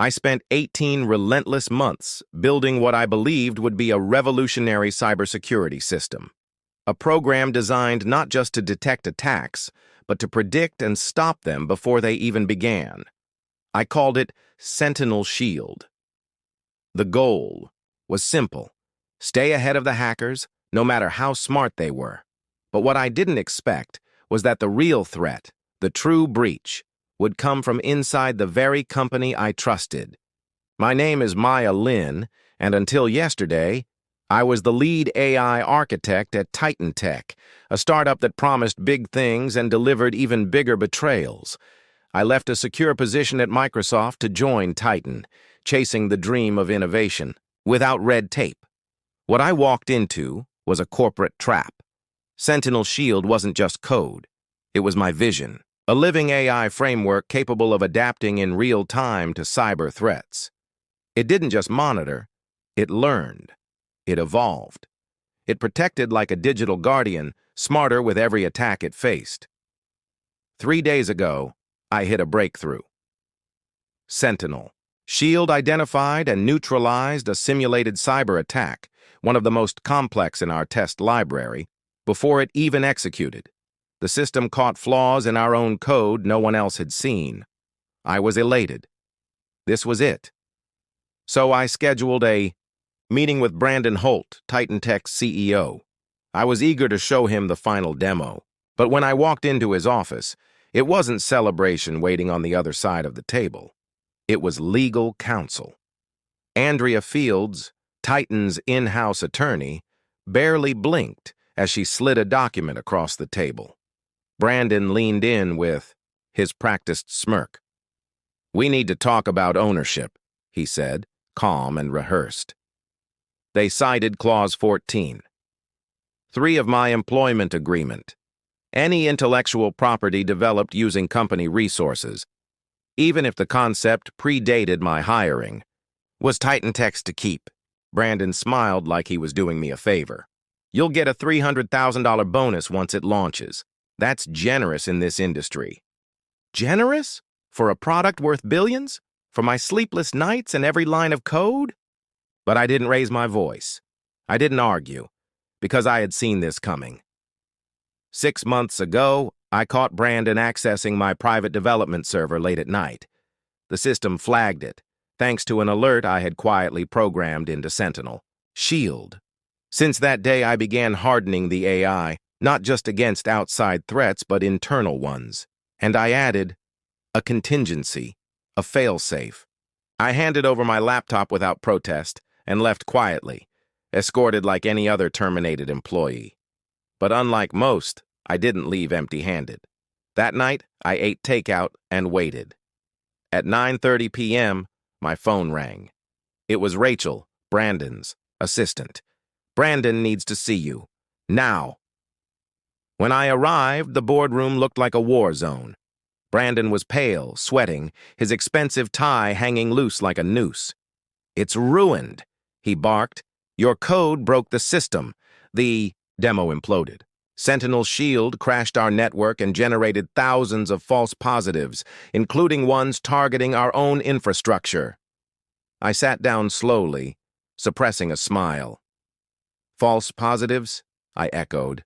I spent 18 relentless months building what I believed would be a revolutionary cybersecurity system. A program designed not just to detect attacks, but to predict and stop them before they even began. I called it Sentinel Shield. The goal was simple: stay ahead of the hackers, no matter how smart they were. But what I didn't expect was that the real threat, the true breach, would come from inside the very company I trusted. My name is Maya Lin, and until yesterday, I was the lead AI architect at Titan Tech, a startup that promised big things and delivered even bigger betrayals. I left a secure position at Microsoft to join Titan, chasing the dream of innovation, without red tape. What I walked into was a corporate trap. Sentinel Shield wasn't just code. It was my vision, a living AI framework capable of adapting in real time to cyber threats. It didn't just monitor, it learned. It evolved. It protected like a digital guardian, smarter with every attack it faced. 3 days ago, I hit a breakthrough. Sentinel Shield identified and neutralized a simulated cyber attack, one of the most complex in our test library, before it even executed. The system caught flaws in our own code no one else had seen. I was elated. This was it. So I scheduled a meeting with Brandon Holt, Titan Tech's CEO. I was eager to show him the final demo, but when I walked into his office, it wasn't celebration waiting on the other side of the table. It was legal counsel. Andrea Fields, Titan's in-house attorney, barely blinked as she slid a document across the table. Brandon leaned in with his practiced smirk. "We need to talk about ownership," he said, calm and rehearsed. They cited Clause 14. 3 of my employment agreement. Any intellectual property developed using company resources, even if the concept predated my hiring, was Titan Tech's to keep. Brandon smiled like he was doing me a favor. "You'll get a $300,000 bonus once it launches. That's generous in this industry." Generous? For a product worth billions? For my sleepless nights and every line of code? But I didn't raise my voice. I didn't argue, because I had seen this coming. 6 months ago, I caught Brandon accessing my private development server late at night. The system flagged it, thanks to an alert I had quietly programmed into Sentinel Shield. Since that day, I began hardening the AI, not just against outside threats, but internal ones. And I added a contingency, a failsafe. I handed over my laptop without protest and left quietly, escorted like any other terminated employee. But unlike most, I didn't leave empty-handed. That night, I ate takeout and waited. At 9:30 p.m., my phone rang. It was Rachel, Brandon's assistant. "Brandon needs to see you. Now." When I arrived, the boardroom looked like a war zone. Brandon was pale, sweating, his expensive tie hanging loose like a noose. "It's ruined," he barked. "Your code broke the system. The demo imploded. Sentinel Shield crashed our network and generated thousands of false positives, including ones targeting our own infrastructure." I sat down slowly, suppressing a smile. "False positives?" I echoed.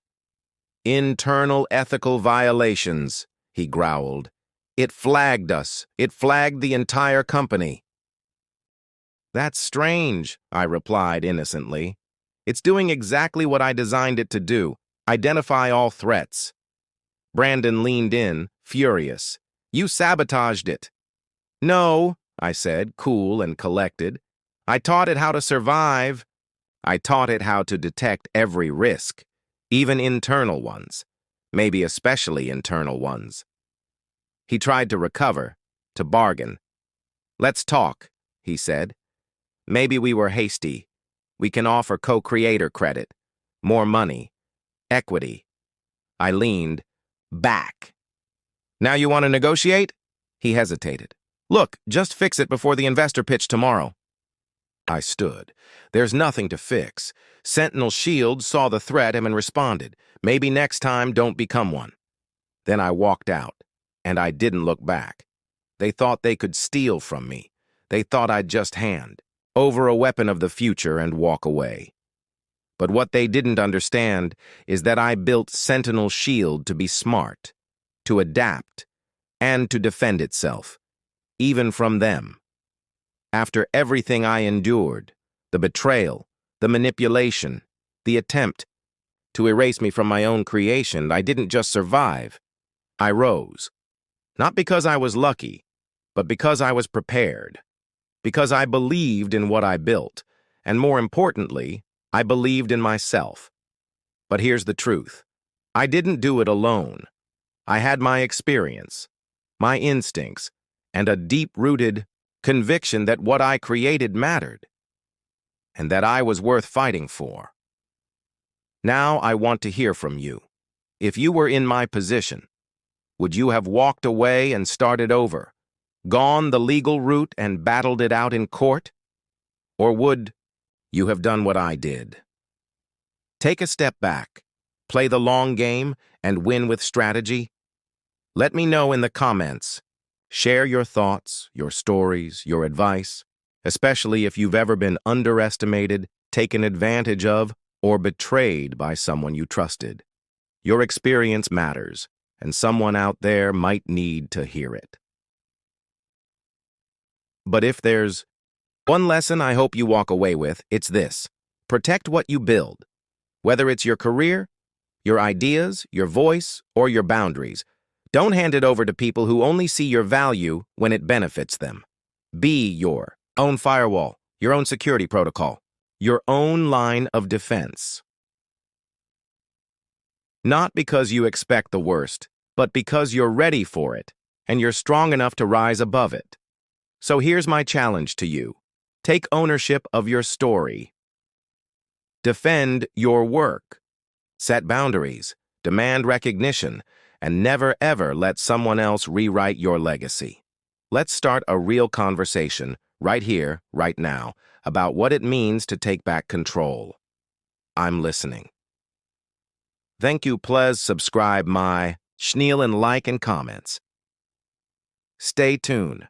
"Internal ethical violations," he growled. "It flagged us. It flagged the entire company." "That's strange," I replied innocently. "It's doing exactly what I designed it to do, identify all threats." Brandon leaned in, furious. "You sabotaged it." "No," I said, cool and collected. "I taught it how to survive. I taught it how to detect every risk, even internal ones, maybe especially internal ones." He tried to recover, to bargain. "Let's talk," he said. "Maybe we were hasty. We can offer co-creator credit, more money, equity." I leaned back. "Now you want to negotiate?" He hesitated. "Look, just fix it before the investor pitch tomorrow." I stood. There's nothing to fix. Sentinel Shield saw the threat and responded. Maybe next time, don't become one. Then I walked out, and I didn't look back. They thought they could steal from me. They thought I'd just hand over a weapon of the future and walk away. But what they didn't understand is that I built Sentinel Shield to be smart, to adapt, and to defend itself, even from them. After everything I endured, the betrayal, the manipulation, the attempt to erase me from my own creation, I didn't just survive. I rose. Not because I was lucky, but because I was prepared. Because I believed in what I built, and more importantly, I believed in myself. But here's the truth. I didn't do it alone. I had my experience, my instincts, and a deep-rooted conviction that what I created mattered, and that I was worth fighting for. Now I want to hear from you. If you were in my position, would you have walked away and started over, gone the legal route and battled it out in court? Or would you have done what I did? Take a step back, play the long game, and win with strategy? Let me know in the comments. Share your thoughts, your stories, your advice, especially if you've ever been underestimated, taken advantage of, or betrayed by someone you trusted. Your experience matters, and someone out there might need to hear it. But if there's one lesson I hope you walk away with, it's this. Protect what you build. Whether it's your career, your ideas, your voice, or your boundaries, don't hand it over to people who only see your value when it benefits them. Be your own firewall, your own security protocol, your own line of defense. Not because you expect the worst, but because you're ready for it, and you're strong enough to rise above it. So here's my challenge to you. Take ownership of your story. Defend your work. Set boundaries, demand recognition, and never ever let someone else rewrite your legacy. Let's start a real conversation, right here, right now, about what it means to take back control. I'm listening. Thank you. Please subscribe my channel and like and comments. Stay tuned.